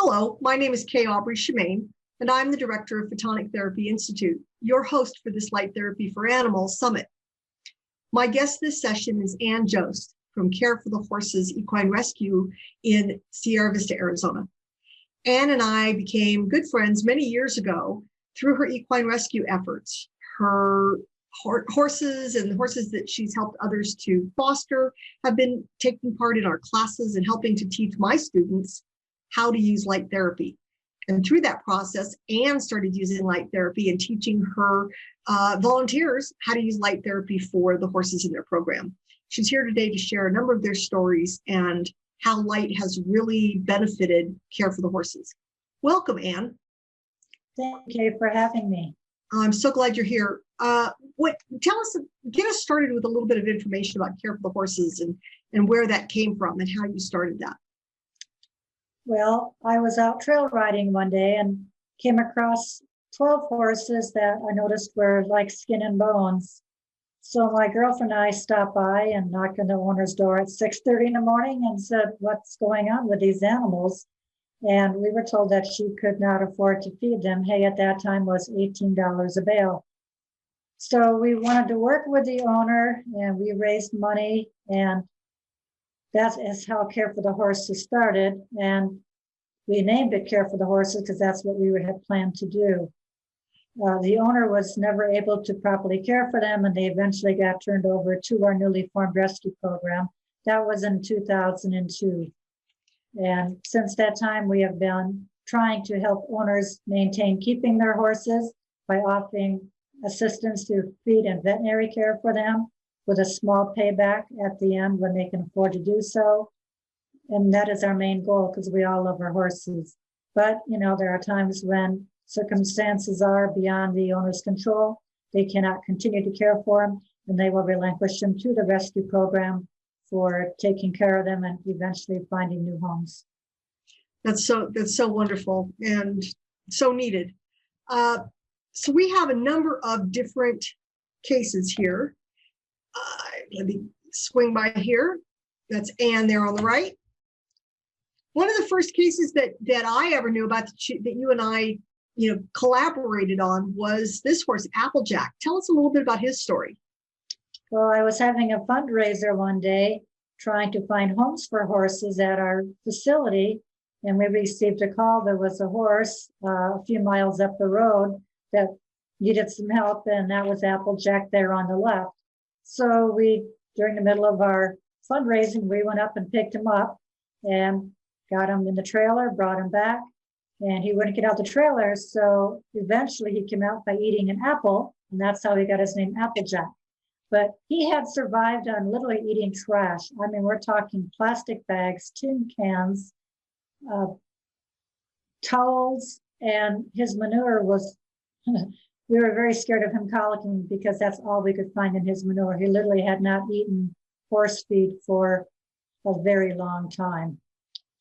Hello, my name is Kay Aubrey-Chimene, and I'm the director of Photonic Therapy Institute, your host for this Light Therapy for Animals Summit. My guest this session is Ann Jost from Care for the Horses Equine Rescue in Sierra Vista, Arizona. Ann and I became good friends many years ago through her equine rescue efforts. Her horses and the horses that she's helped others to foster have been taking part in our classes and helping to teach my students how to use light therapy. And through that process, Ann started using light therapy and teaching her volunteers how to use light therapy for the horses in their program. She's here today to share a number of their stories and how light has really benefited Care for the Horses. Welcome, Ann. Thank you for having me. I'm so glad you're here. Get us started with a little bit of information about Care for the Horses and where that came from and how you started that. Well, I was out trail riding one day and came across 12 horses that I noticed were like skin and bones. So my girlfriend and I stopped by and knocked on the owner's door at 6:30 in the morning and said, "What's going on with these animals?" And we were told that she could not afford to feed them. Hay at that time was $18 a bale. So we wanted to work with the owner and we raised money, and that is how Care for the Horses started. And we named it Care for the Horses because that's what we had planned to do. The owner was never able to properly care for them, and they eventually got turned over to our newly formed rescue program. That was in 2002. And since that time, we have been trying to help owners maintain keeping their horses by offering assistance to feed and veterinary care for them, with a small payback at the end when they can afford to do so. And that is our main goal because we all love our horses. But, there are times when circumstances are beyond the owner's control. They cannot continue to care for them, and they will relinquish them to the rescue program for taking care of them and eventually finding new homes. That's so wonderful and so needed. So we have a number of different cases here. Let me swing by here. That's Ann there on the right. One of the first cases that I ever knew about that you and I, collaborated on was this horse, Applejack. Tell us a little bit about his story. Well, I was having a fundraiser one day trying to find homes for horses at our facility, and we received a call. There was a horse a few miles up the road that needed some help, and that was Applejack there on the left. So during the middle of our fundraising, we went up and picked him up and got him in the trailer, brought him back, and he wouldn't get out the trailer. So eventually he came out by eating an apple, and that's how he got his name Applejack. But he had survived on literally eating trash. I mean, we're talking plastic bags, tin cans, towels, and his manure was, we were very scared of him colicking because that's all we could find in his manure. He literally had not eaten horse feed for a very long time.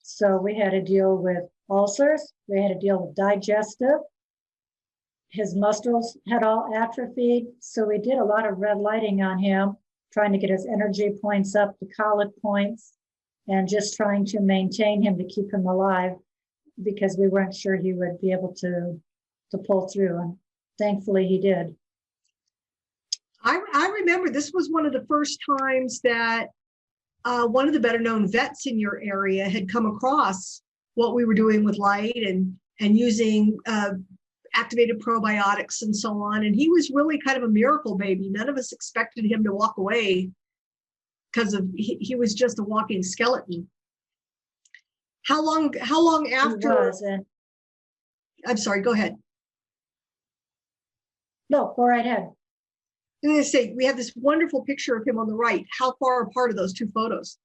So we had to deal with ulcers. We had to deal with digestive. His muscles had all atrophied. So we did a lot of red lighting on him, trying to get his energy points up to colic points, and just trying to maintain him to keep him alive because we weren't sure he would be able to pull through. And thankfully he did. I remember this was one of the first times that one of the better known vets in your area had come across what we were doing with light and using activated probiotics and so on. And he was really kind of a miracle baby. None of us expected him to walk away because he was just a walking skeleton. How long after? I'm sorry, go ahead. No, go right ahead. I'm going to say, we have this wonderful picture of him on the right. How far apart are those two photos?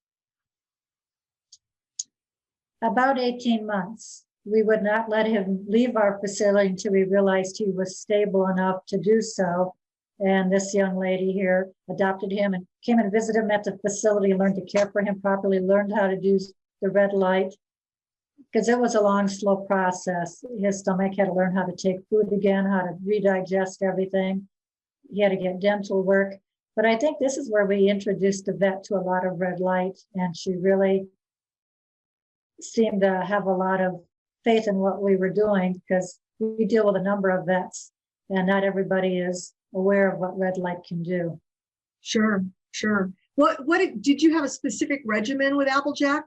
About 18 months. We would not let him leave our facility until we realized he was stable enough to do so. And this young lady here adopted him and came and visited him at the facility, learned to care for him properly, learned how to do the red light, because it was a long, slow process. His stomach had to learn how to take food again, how to redigest everything. He had to get dental work. But I think this is where we introduced the vet to a lot of red light, and she really seemed to have a lot of faith in what we were doing, because we deal with a number of vets and not everybody is aware of what red light can do. Sure, sure. Did you have a specific regimen with Applejack?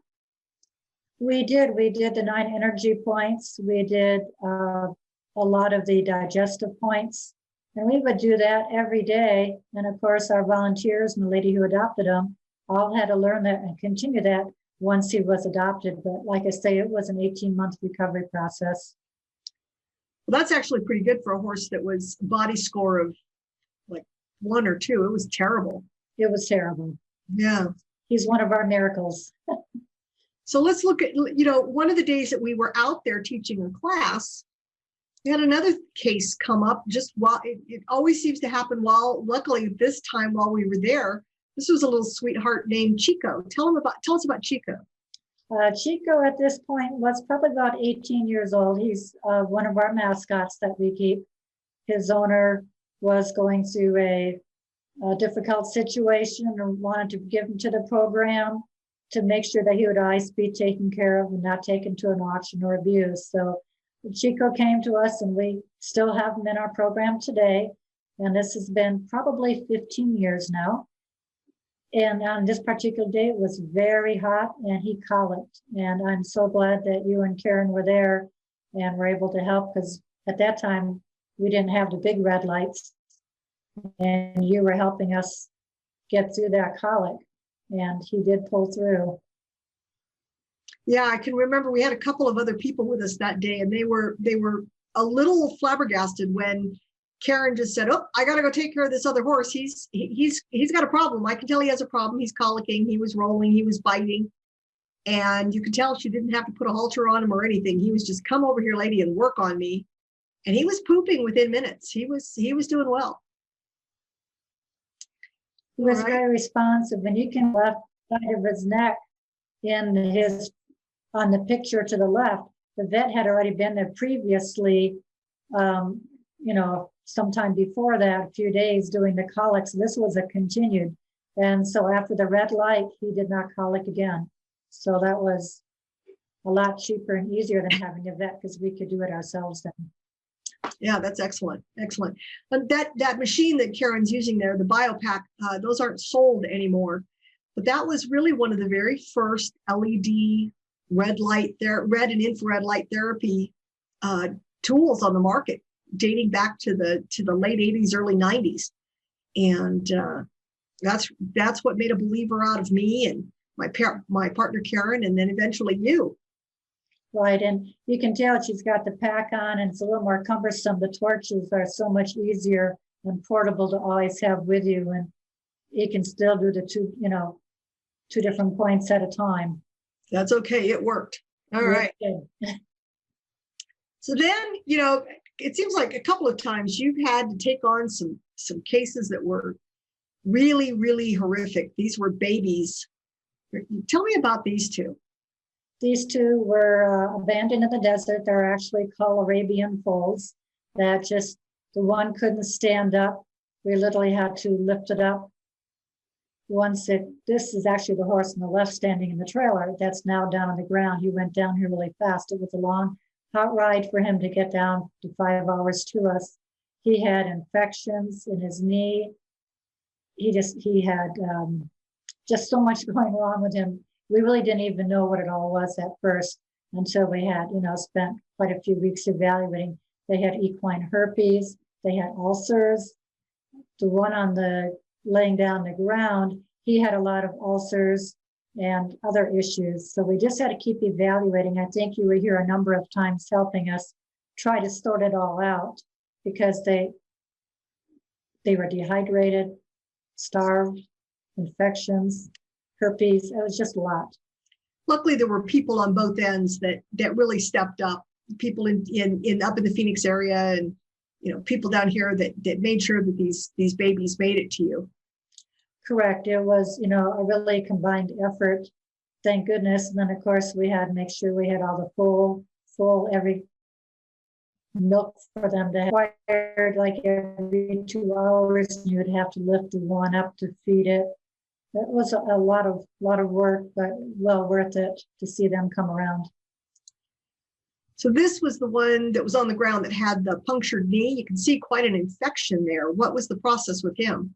We did the 9 energy points. We did a lot of the digestive points, and we would do that every day. And of course, our volunteers and the lady who adopted him all had to learn that and continue that once he was adopted. But like I say, it was an 18-month recovery process. Well, that's actually pretty good for a horse that was a body score of like 1 or 2. It was terrible. It was terrible. Yeah. He's one of our miracles. So let's look at, one of the days that we were out there teaching a class, we had another case come up just while it always seems to happen luckily this time while we were there. This was a little sweetheart named Chico. Tell us about Chico. Chico at this point was probably about 18 years old. He's one of our mascots that we keep. His owner was going through a difficult situation and wanted to give him to the program to make sure that he would always be taken care of and not taken to an auction or abused. So Chico came to us, and we still have him in our program today. And this has been probably 15 years now. And on this particular day, it was very hot and he colicked. And I'm so glad that you and Karen were there and were able to help, because at that time, we didn't have the big red lights. And you were helping us get through that colic. And he did pull through. Yeah, I can remember we had a couple of other people with us that day, and they were a little flabbergasted when Karen just said, "Oh, I got to go take care of this other horse. He's got a problem. I can tell he has a problem. He's colicking. He was rolling. He was biting." And you could tell she didn't have to put a halter on him or anything. He was just, "Come over here, lady, and work on me." And he was pooping within minutes. He was doing well. He was very responsive, and you can left side of his neck on the picture to the left. The vet had already been there previously, sometime before that, a few days doing the colics. This was a continued. And so after the red light, he did not colic again. So that was a lot cheaper and easier than having a vet, because we could do it ourselves then. Yeah, that's excellent. Excellent. But that machine that Karen's using there, the BioPack, those aren't sold anymore. But that was really one of the very first LED red and infrared light therapy tools on the market, dating back to the late 80s, early 90s. And that's what made a believer out of me and my partner Karen, and then eventually you. Right, and you can tell she's got the pack on, and it's a little more cumbersome. The torches are so much easier and portable to always have with you, and you can still do the two different points at a time. That's okay. It worked. All right. So then, it seems like a couple of times you've had to take on some cases that were really, really horrific. These were babies. Tell me about these two. These two were abandoned in the desert. They're actually called Arabian foals. That just, the one couldn't stand up. We literally had to lift it up. This is actually the horse on the left standing in the trailer. That's now down on the ground. He went down here really fast. It was a long, hot ride for him to get down to 5 hours to us. He had infections in his knee. He had just so much going wrong with him. We really didn't even know what it all was at first until we had, spent quite a few weeks evaluating. They had equine herpes, they had ulcers. The one on the laying down the ground, he had a lot of ulcers and other issues. So we just had to keep evaluating. I think you were here a number of times helping us try to sort it all out, because they were dehydrated, starved, infections, herpes. It was just a lot. Luckily, there were people on both ends that really stepped up. People up in the Phoenix area, and people down here that made sure that these babies made it to you. Correct. It was a really combined effort. Thank goodness. And then of course we had to make sure we had all the full every milk for them to have required, like every 2 hours. You would have to lift the one up to feed it. It was a lot of work, but well worth it to see them come around. So this was the one that was on the ground that had the punctured knee. You can see quite an infection there. What was the process with him?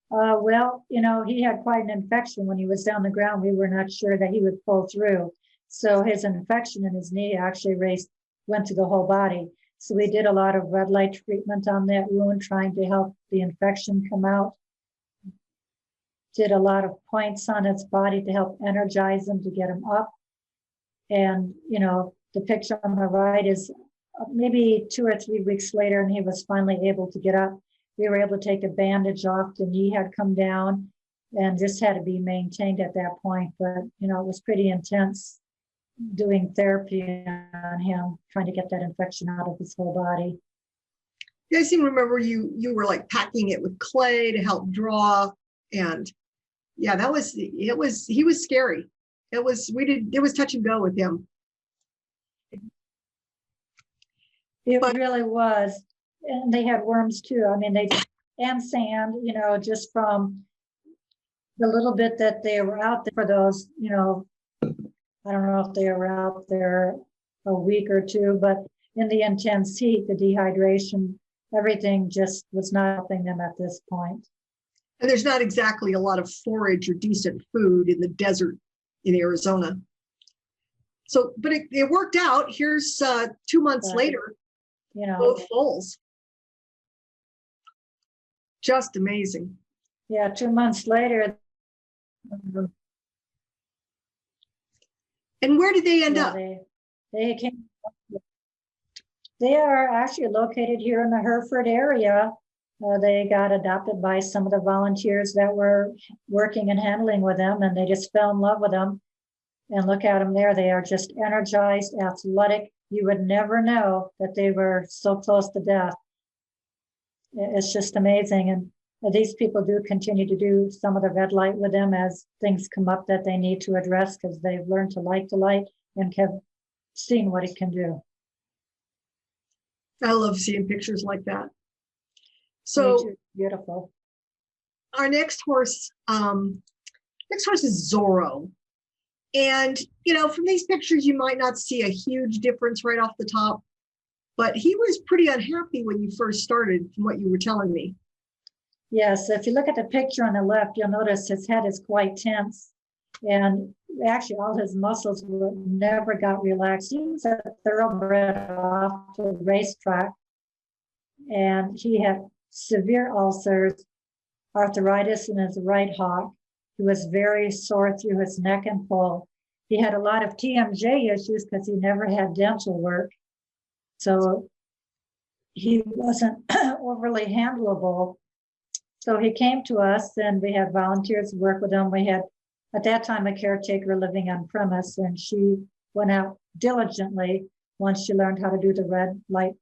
Well, he had quite an infection when he was down the ground. We were not sure that he would pull through. So his infection in his knee actually went to the whole body. So we did a lot of red light treatment on that wound, trying to help the infection come out. Did a lot of points on its body to help energize him, to get him up. And, the picture on the right is maybe 2 or 3 weeks later, and he was finally able to get up. We were able to take a bandage off. The knee had come down and just had to be maintained at that point. But, it was pretty intense doing therapy on him, trying to get that infection out of his whole body. Yeah, I seem to remember you were like packing it with clay to help draw. And yeah, he was scary. It was touch and go with him. It really was. And they had worms too. I mean, and sand, just from the little bit that they were out there for those, I don't know if they were out there a week or two, but in the intense heat, the dehydration, everything just was not helping them at this point. And there's not exactly a lot of forage or decent food in the desert in Arizona. So, but it worked out. Here's 2 months later, both foals. Just amazing. Yeah, 2 months later. And where did they end up? They are actually located here in the Hereford area. They got adopted by some of the volunteers that were working and handling with them, and they just fell in love with them. And look at them there. They are just energized, athletic. You would never know that they were so close to death. It's just amazing. And these people do continue to do some of the red light with them as things come up that they need to address, because they've learned to like the light and have seen what it can do. I love seeing pictures like that. So beautiful. Our next horse is Zorro. And, from these pictures, you might not see a huge difference right off the top, but he was pretty unhappy when you first started, from what you were telling me. Yes, if you look at the picture on the left, you'll notice his head is quite tense. And actually, all his muscles never got relaxed. He was a thoroughbred off the racetrack, and he had severe ulcers, arthritis in his right hock. He was very sore through his neck and poll. He had a lot of TMJ issues because he never had dental work. So he wasn't overly handleable. So he came to us, and we had volunteers work with him. We had, at that time, a caretaker living on premise, and she went out diligently once she learned how to do the red light.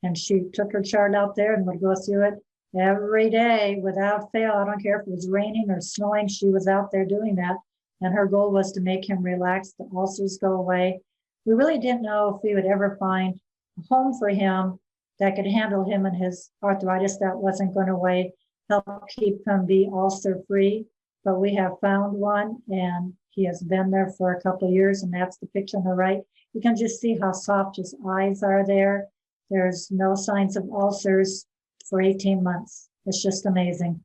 And she took her chart out there and would go through it every day without fail. I don't care if it was raining or snowing, she was out there doing that. And her goal was to make him relax, the ulcers go away. We really didn't know if we would ever find a home for him that could handle him and his arthritis that wasn't going away, help keep him be ulcer free. But we have found one, and he has been there for a couple of years, and that's the picture on the right. You can just see how soft his eyes are there. There's no signs of ulcers for 18 months. It's just amazing.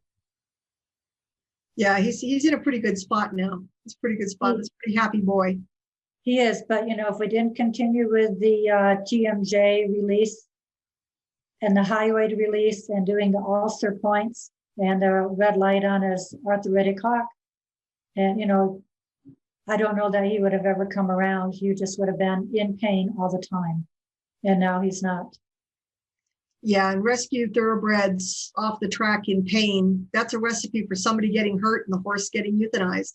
Yeah, he's in a pretty good spot now. It's a pretty good spot. He's a pretty happy boy. He is, but if we didn't continue with the TMJ release and the hyoid release and doing the ulcer points and the red light on his arthritic hock, and I don't know that he would have ever come around. He just would have been in pain all the time. And now he's not. Yeah, and rescue thoroughbreds off the track in pain, that's a recipe for somebody getting hurt and the horse getting euthanized.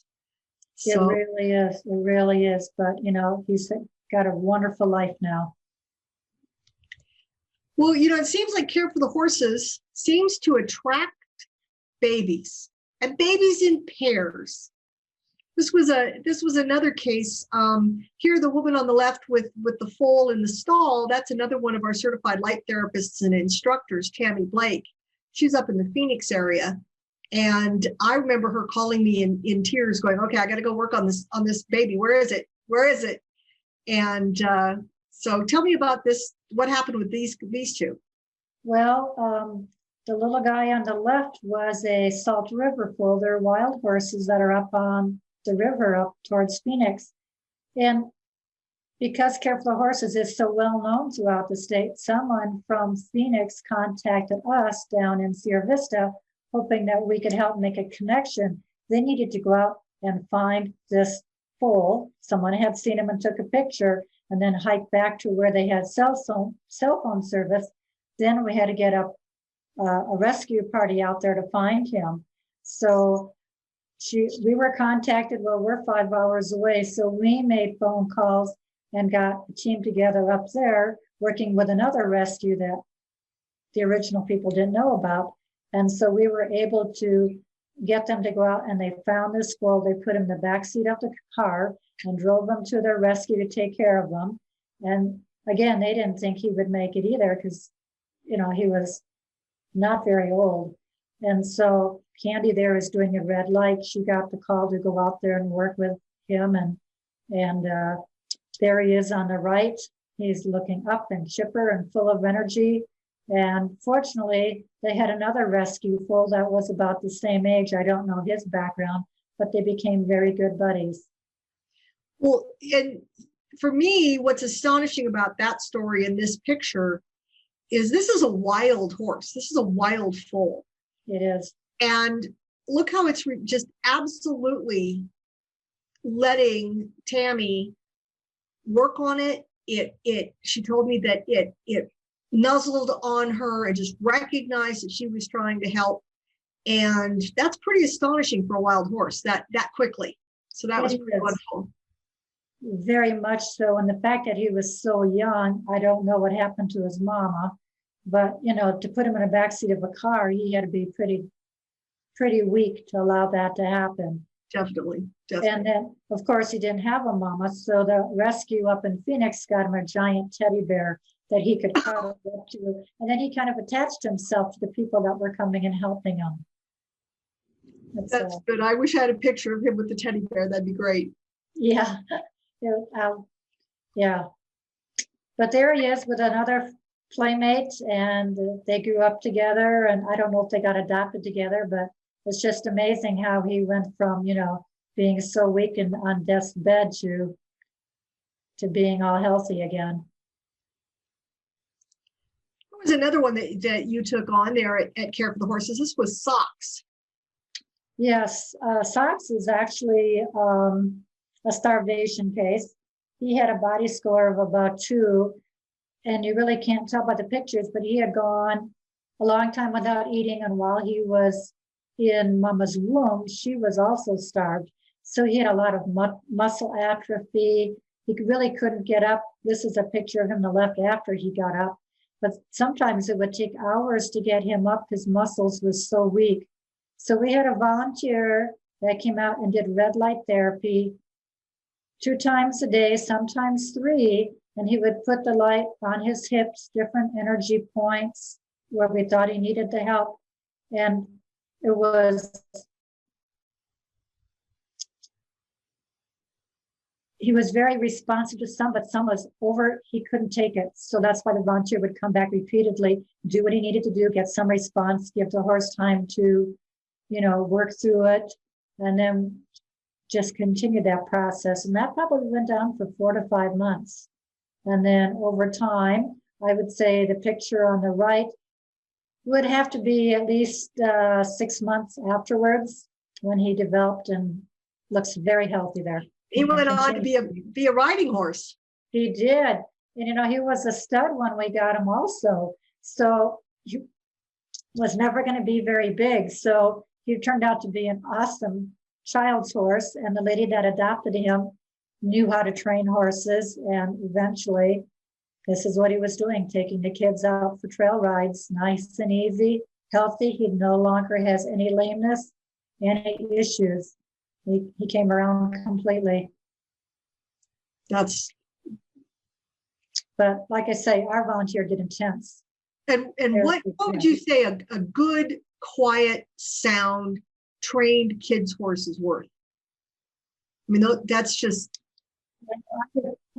It really is. It really is. But, he's got a wonderful life now. Well, it seems like Care for the Horses seems to attract babies, and babies in pairs. This was another case. Here, the woman on the left with the foal in the stall, that's another one of our certified light therapists and instructors, Tammy Blake. She's up in the Phoenix area. And I remember her calling me in tears going, okay, I got to go work on this baby. Where is it? And So tell me about this. What happened with these two? Well, the little guy on the left was a Salt River foal. They're wild horses that are up on the river up towards Phoenix. And because Care for the Horses is so well known throughout the state, someone from Phoenix contacted us down in Sierra Vista, hoping that we could help make a connection. They needed to go out and find this foal. Someone had seen him and took a picture, and then hike back to where they had cell phone service. Then we had to get a rescue party out there to find him. So we were contacted. Well, we're 5 hours away, so we made phone calls and got a team together up there, working with another rescue that the original people didn't know about. And so we were able to get them to go out, and they found this foal. They put him in the back seat of the car and drove them to their rescue to take care of them. And again, they didn't think he would make it either, because, you know, he was not very old. And so Candy there is doing a red light. She got the call to go out there and work with him. And there he is on the right. He's looking up and chipper and full of energy. And fortunately, they had another rescue foal that was about the same age. I don't know his background, but they became very good buddies. Well, and for me, what's astonishing about that story in this picture is this is a wild horse. This is a wild foal. It is. And look how it's just absolutely letting Tammy work on it. She told me that it nuzzled on her and just recognized that she was trying to help. And that's pretty astonishing for a wild horse that quickly. So that was pretty wonderful. Very much so. And the fact that he was so young, I don't know what happened to his mama, but, you know, to put him in the backseat of a car, he had to be pretty weak to allow that to happen. Definitely. And then, of course, he didn't have a mama. So the rescue up in Phoenix got him a giant teddy bear that he could cuddle up to. And then he kind of attached himself to the people that were coming and helping him. That's good. I wish I had a picture of him with the teddy bear. That'd be great. Yeah. Yeah. But there he is with another playmate, and they grew up together. And I don't know if they got adopted together, but it's just amazing how he went from, you know, being so weak and on death's bed to being all healthy again. There was another one that you took on there at Care for the Horses. This was Socks. Yes, Socks is actually a starvation case. He had a body score of about 2, and you really can't tell by the pictures, but he had gone a long time without eating, and while he was in Mama's womb, she was also starved. So he had a lot of muscle atrophy. He really couldn't get up. This is a picture of him on the left after he got up. But sometimes it would take hours to get him up. His muscles were so weak. So we had a volunteer that came out and did red light therapy 2 times a day, sometimes 3. And he would put the light on his hips, different energy points where we thought he needed the help. And it was, he was very responsive to some, but some was over, he couldn't take it. So that's why the volunteer would come back repeatedly, do what he needed to do, get some response, give the horse time to, you know, work through it, and then just continue that process. And that probably went on for 4 to 5 months. And then over time, I would say the picture on the right would have to be at least 6 months afterwards when he developed and looks very healthy there. He went on to be a riding horse. He did. And, you know, he was a stud when we got him also. So he was never going to be very big. So he turned out to be an awesome child's horse. And the lady that adopted him knew how to train horses. And eventually, this is what he was doing, taking the kids out for trail rides, nice and easy, healthy. He no longer has any lameness, any issues. He came around completely. But like I say, our volunteer did intense. And what would you say a good, quiet, sound, trained kids horse is worth? I mean, that's just.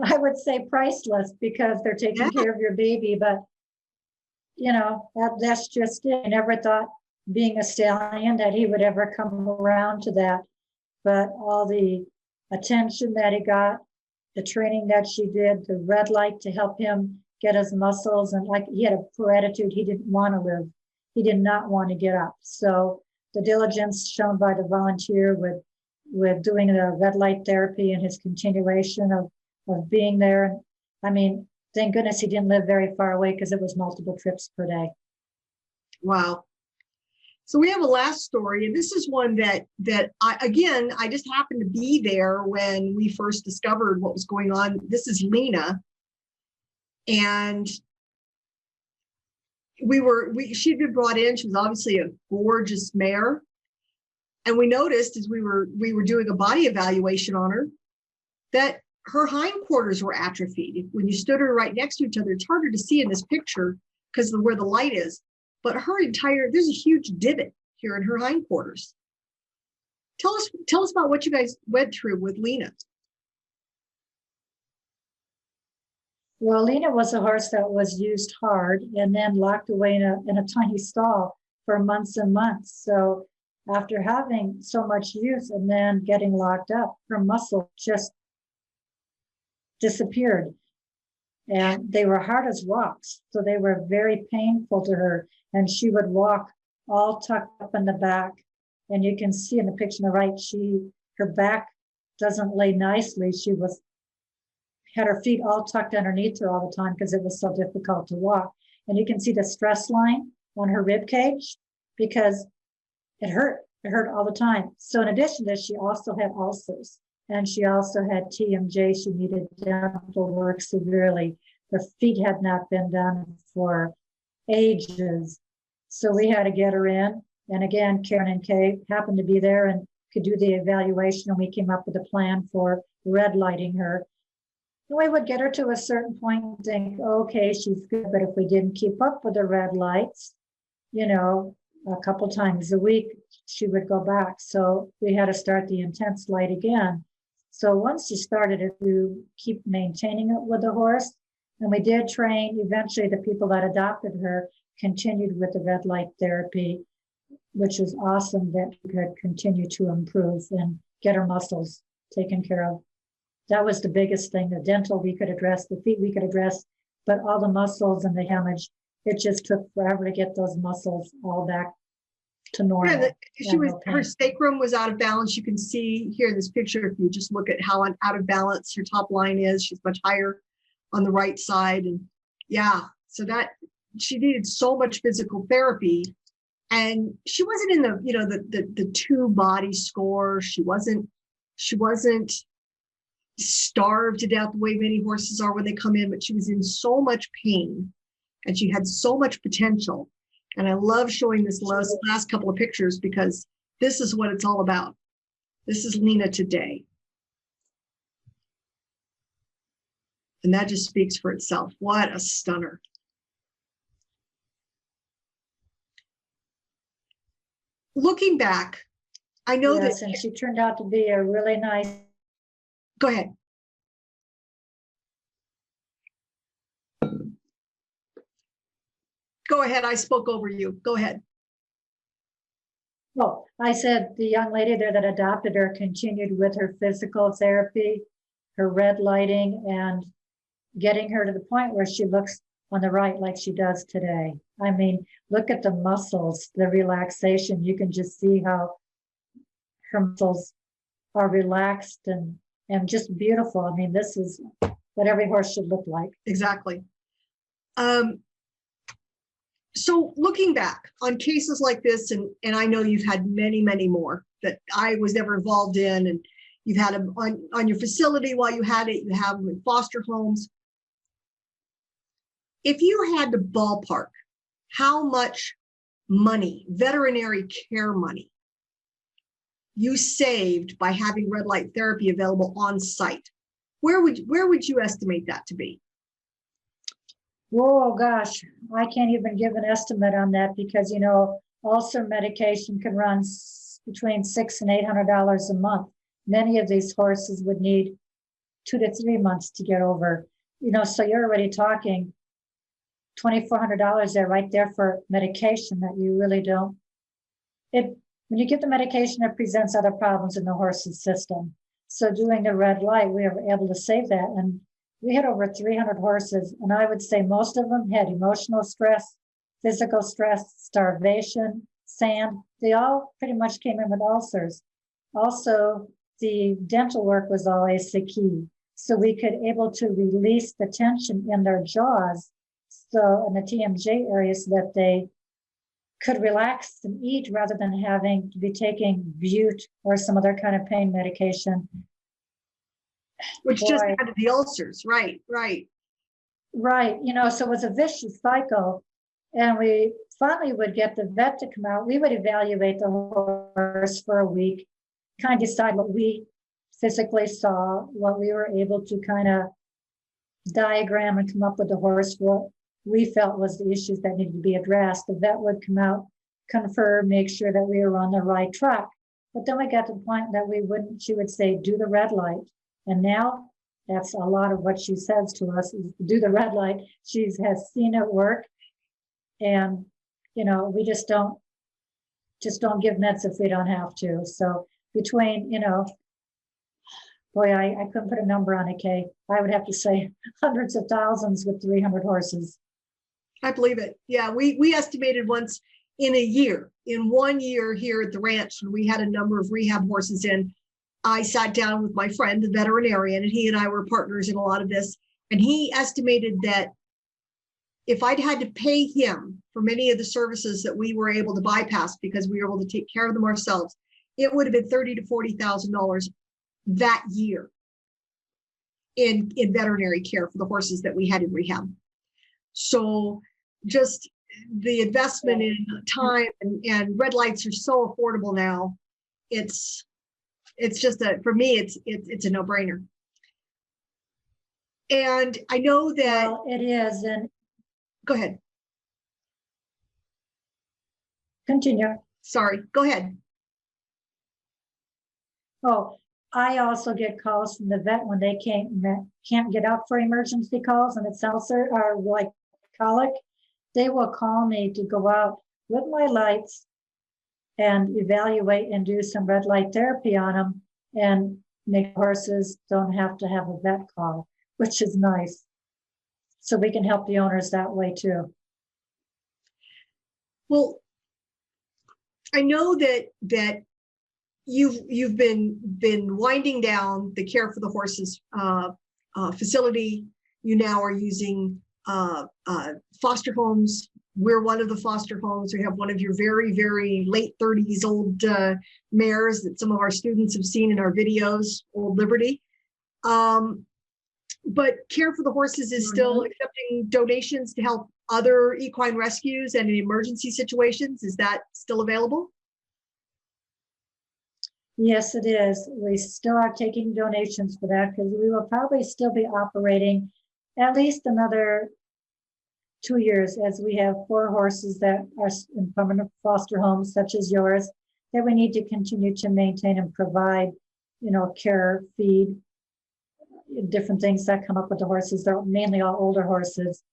I would say priceless because they're taking care of your baby. But, that's just it. I never thought being a stallion that he would ever come around to that. But all the attention that he got, the training that she did, the red light to help him get his muscles, and like he had a poor attitude, he didn't want to live. He did not want to get up. So the diligence shown by the volunteer with doing the red light therapy and his continuation of being there. I mean, thank goodness he didn't live very far away because it was multiple trips per day. Wow. So we have a last story, and this is one that I just happened to be there when we first discovered what was going on. This is Lena, and she'd been brought in. She was obviously a gorgeous mare, and we noticed as we were doing a body evaluation on her that her hindquarters were atrophied. When you stood her right next to each other, it's harder to see in this picture because of where the light is. But there's a huge divot here in her hindquarters. Tell us about what you guys went through with Lena. Well, Lena was a horse that was used hard and then locked away in a tiny stall for months and months. So after having so much use and then getting locked up, her muscle just disappeared. And they were hard as rocks. So they were very painful to her. And she would walk all tucked up in the back. And you can see in the picture on the right, her back doesn't lay nicely. She had her feet all tucked underneath her all the time because it was so difficult to walk. And you can see the stress line on her rib cage because it hurt. It hurt all the time. So in addition to this, she also had ulcers. And she also had TMJ. She needed dental work severely. Her feet had not been done for ages. So we had to get her in. And again, Karen and Kay happened to be there and could do the evaluation. And we came up with a plan for red lighting her. And we would get her to a certain point and think, okay, she's good. But if we didn't keep up with the red lights, a couple times a week, she would go back. So we had to start the intense light again. So once she started to keep maintaining it with the horse, and we did train, eventually the people that adopted her continued with the red light therapy, which was awesome that we could continue to improve and get her muscles taken care of. That was the biggest thing. The dental we could address, the feet we could address, but all the muscles and the damage, it just took forever to get those muscles all back to normal. Yeah, her sacrum was out of balance. You can see here in this picture, if you just look at how out of balance her top line is, she's much higher on the right side. And yeah, so that she needed so much physical therapy. And she wasn't in the two body score. She wasn't starved to death the way many horses are when they come in, but she was in so much pain and she had so much potential. And I love showing this last couple of pictures because this is what it's all about. This is Lena today. And that just speaks for itself. What a stunner. Looking back, I know yes, and she turned out to be a really nice. Go ahead. Go ahead. I spoke over you. Go ahead. Well, I said the young lady there that adopted her continued with her physical therapy, her red lighting, and getting her to the point where she looks on the right like she does today. I mean, look at the muscles, the relaxation. You can just see how her muscles are relaxed and just beautiful. I mean, this is what every horse should look like. Exactly. So looking back on cases like this, and I know you've had many, many more that I was never involved in, and you've had them on your facility while you had it, you have them in foster homes. If you had to ballpark how much money, veterinary care money, you saved by having red light therapy available on site, where would you estimate that to be? Oh gosh, I can't even give an estimate on that because ulcer medication can run between $600 and $800 a month. Many of these horses would need 2 to 3 months to get over. So you're already talking $2,400 there, right there for medication that you really don't. When you get the medication, it presents other problems in the horse's system. So doing the red light, we were able to save that. And we had over 300 horses, and I would say most of them had emotional stress, physical stress, starvation, sand. They all pretty much came in with ulcers. Also, the dental work was always the key. So we could able to release the tension in their jaws, so in the TMJ area, so that they could relax and eat rather than having to be taking bute or some other kind of pain medication. Which just added the ulcers, right. Right. So it was a vicious cycle. And we finally would get the vet to come out. We would evaluate the horse for a week, kind of decide what we physically saw, what we were able to kind of diagram and come up with the horse, what we felt was the issues that needed to be addressed. The vet would come out, confirm, make sure that we were on the right track. But then we got to the point that she would say, do the red light. And now that's a lot of what she says to us is do the red light. She has seen it work. And, we just don't give meds if we don't have to. So between, boy, I couldn't put a number on it, Kay. I would have to say hundreds of thousands with 300 horses. I believe it. Yeah, we estimated once in 1 year here at the ranch, when we had a number of rehab horses in, I sat down with my friend, the veterinarian, and he and I were partners in a lot of this. And he estimated that if I'd had to pay him for many of the services that we were able to bypass because we were able to take care of them ourselves, it would have been $30,000 to $40,000 that year in veterinary care for the horses that we had in rehab. So just the investment in time and red lights are so affordable now. It's just for me, it's a no-brainer. And I know that it is. And go ahead. Continue. Sorry, go ahead. Oh, I also get calls from the vet when they can't get up for emergency calls and it's ulcer or like colic. They will call me to go out with my lights and evaluate and do some red light therapy on them and make horses don't have to have a vet call, which is nice. So we can help the owners that way too. Well, I know that you've been winding down the care for the horses facility. You now are using foster homes. We're one of the foster homes. We have one of your very, very late 30s old mares that some of our students have seen in our videos, Old Liberty. But Care for the Horses is still accepting donations to help other equine rescues and in emergency situations. Is that still available? Yes, it is. We still are taking donations for that because we will probably still be operating at least another 2 years, as we have 4 horses that are in permanent foster homes, such as yours, that we need to continue to maintain and provide, care, feed, different things that come up with the horses. They're mainly all older horses.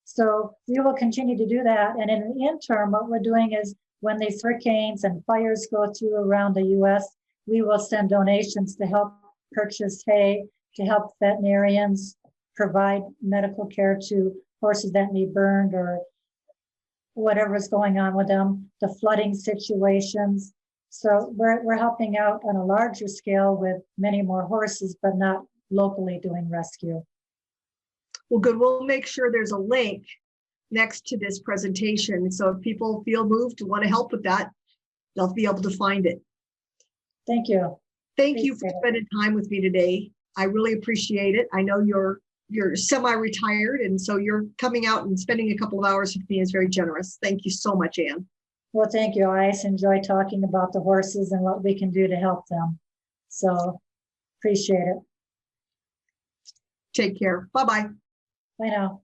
So we will continue to do that. And in the interim, what we're doing is when these hurricanes and fires go through around the U.S., we will send donations to help purchase hay, to help veterinarians provide medical care to horses that need burned or whatever's going on with them, the flooding situations. So we're helping out on a larger scale with many more horses, but not locally doing rescue. Well, good. We'll make sure there's a link next to this presentation. So if people feel moved to want to help with that, they'll be able to find it. Thank you. Thank you for spending time with me today. I really appreciate it. I know you're semi-retired, and so you're coming out and spending a couple of hours with me is very generous. Thank you so much, Ann. Well, thank you. I always enjoy talking about the horses and what we can do to help them. So appreciate it. Take care. Bye-bye. Bye now.